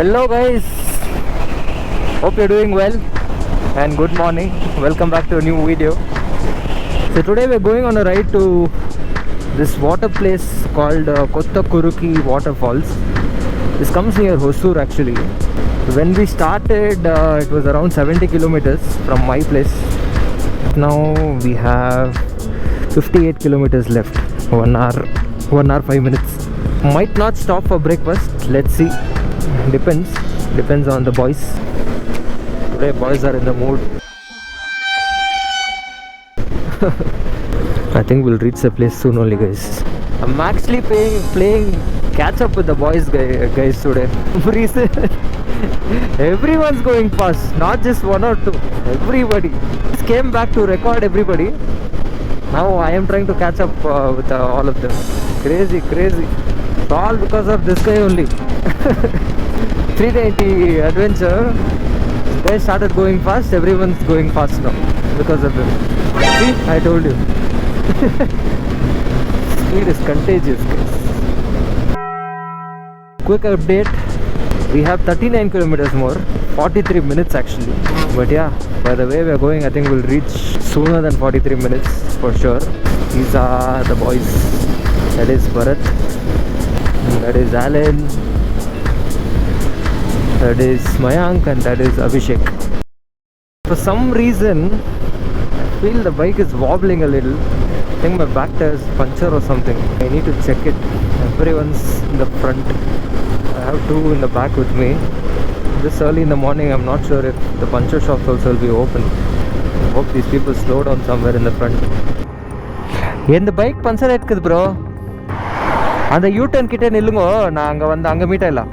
Hello guys, hope you're doing well and good morning. Welcome back to a new video. So today we're going on a ride to this water place called Kothakuriki Waterfalls. This comes near Hosur actually. When we started it was around 70 kilometers from my place. Now we have 58 kilometers left. 1 hour 5 minutes. Might not stop for breakfast, let's see. Depends on the boys. Today boys are in the mood. I think we'll reach the place soon only, guys. I'm actually playing catch up with the boys guys today. Reason everyone's going fast, not just one or two. Everybody just came back to record everybody. Now I am trying to catch up with all of them. Crazy. It's all because of this guy only. 390 adventure. They started going fast. Everyone's going fast now because of them. See, I told you. Speed is contagious, guys. Quick update. We have 39 kilometers more. 43 minutes actually. But yeah, by the way we are going, I think we'll reach sooner than 43 minutes for sure. These are the boys. That is Bharat. That is Alan. That is Mayank, and that is Abhishek. For some reason I feel the bike is wobbling a little. I think my back tire is puncture or something. I need to check it. Everyone's in the front. I have two in the back with me. This early in the morning, I'm not sure if the puncture shops also will be open. I hope these people slow down somewhere in the front. In the bike puncture ஆயிடுக்குது bro. அந்த U-turn கிட்ட நில்லுங்க, நான் அங்க வந்து அங்க meet ஆயிடலாம்.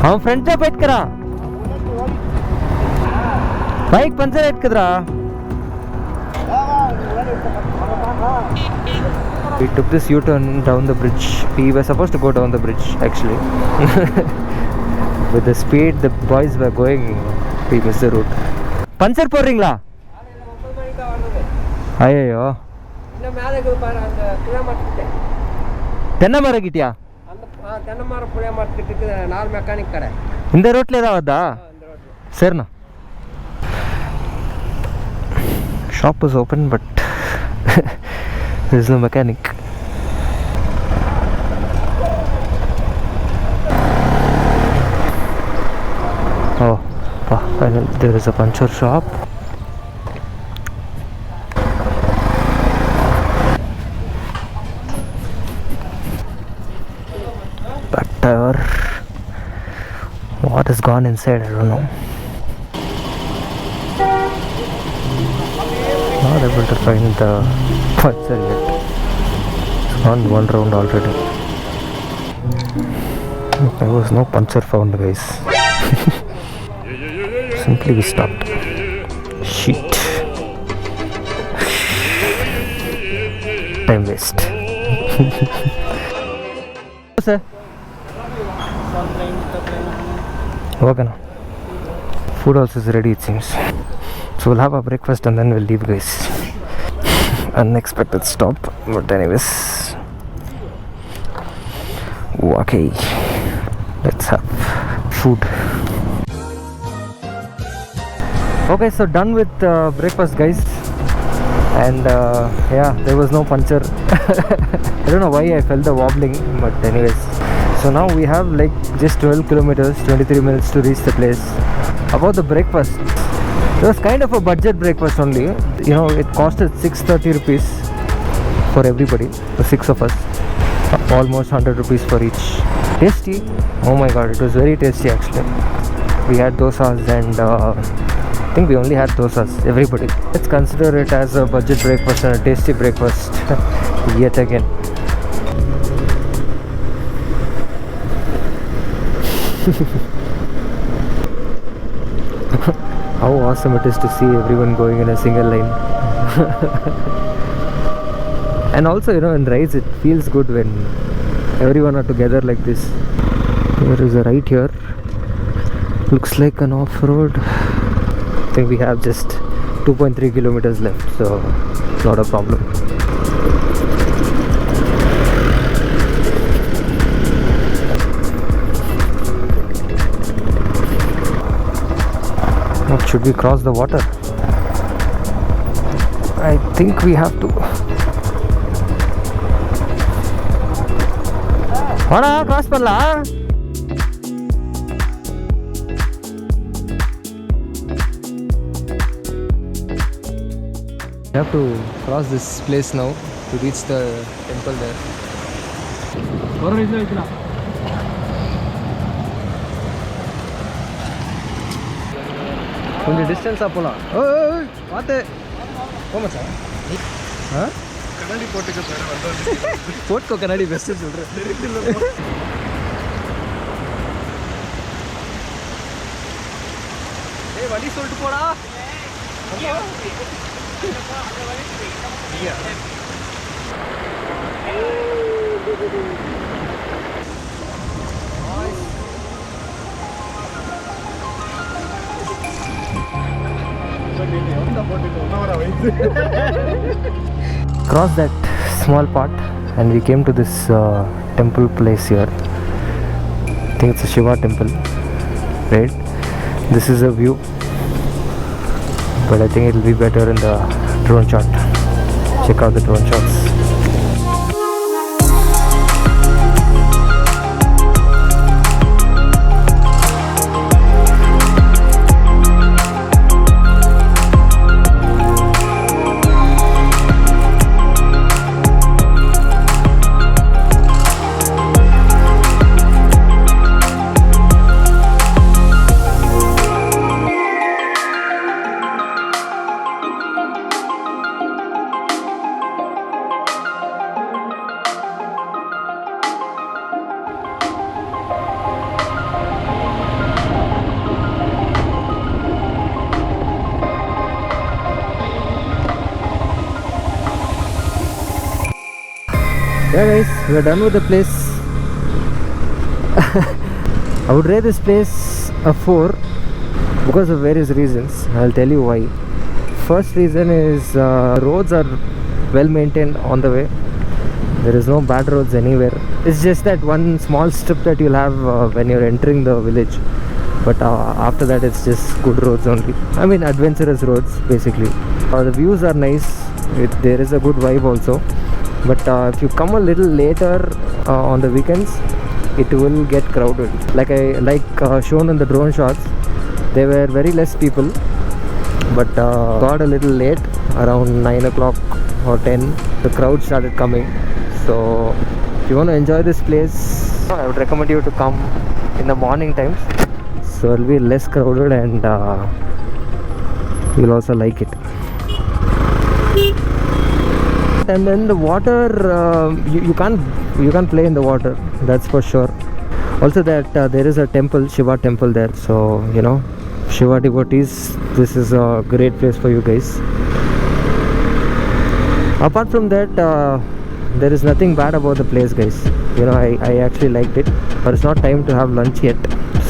அவன் ஃப்ரெண்ட்ஸே போயிட்டுக்கிறான். பைக் பஞ்சர் ஆயிடுக்குதுடா. We took this U-turn down the bridge. We were supposed to go down the bridge actually. With the speed the boys were going, we missed the route. Puncture போடுறீங்களா? ஐயோ தென்னை மரம் கிட்டியா? தென்னை மரம் புளிய மரத்துக்கு நாலு மெக்கானிக் கடை இந்த ரோட்ல தான் வருதா? சரிண்ணா. Shop is open but there is no mechanic. Oh, finally there is a puncture shop. Back tire. What has gone inside? I don't know. Not able to find the puncture yet. It's gone one round already. There was no puncture found, guys. Simply we stopped. Shit. Time waste. Sir. Okay now. Food also is ready, it seems. So we'll have our breakfast and then we'll leave, guys. Unexpected stop, but anyways. Okay, let's have food. Okay, so done with breakfast, guys. And yeah, there was no puncture. I don't know why I felt the wobbling, but anyways. So now we have like just 12 kilometers, 23 minutes to reach the place. About the breakfast, it was kind of a budget breakfast only. You know, it costed 630 rupees for everybody, for 6 of us. Almost 100 rupees for each. Tasty. Oh my god, it was very tasty actually. We had dosas and I think we only had dosas, everybody. Let's consider it as a budget breakfast and a tasty breakfast yet again. How awesome it is to see everyone going in a single line. And also, you know, in rides it feels good when everyone are together like this. There is a right here. Looks like an off-road. I think we have just 2.3 kilometers left, so not a problem. What, should we cross the water? I think we have to. Vada, cross பண்ணலா? We have to cross this place now to reach the temple there. கொஞ்சம் டிஸ்டன்ஸாக போகலாம். ஓய் பார்த்து போமாச்சா? கண்ணாடி போட்டுக்கோ, கண்ணாடி best சொல்கிறேன். ஏய் வழி சொல்லிட்டு போடா. Cross that small part and we came to this temple place here. I think it's a Shiva temple, right? This is a view, but I think it will be better in the drone shot. Check out the drone shots. Yeah guys, we are done with the place. I would rate this place a 4 because of various reasons. I'll tell you why. First reason is roads are well maintained on the way. There is no bad roads anywhere. It's just that one small strip that you'll have when you're entering the village, but after that it's just good roads only. I mean adventurous roads basically. The views are nice. There is a good vibe also. But if you come a little later on the weekends, it will get crowded. Like shown in the drone shots, there were very less people, but got a little late around 9 o'clock or 10. The crowd started coming. So if you want to enjoy this place, I would recommend you to come in the morning times, so it will be less crowded and you'll also like it. And then the water, you can't play in the water, that's for sure. Also that there is a temple, Shiva temple there, so you know, Shiva devotees, this is a great place for you guys. Apart from that, there is nothing bad about the place guys. You know, I actually liked it, but it's not time to have lunch yet,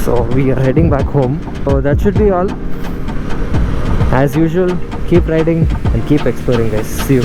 so we are heading back home. So that should be all. As usual, keep riding and keep exploring guys. See you.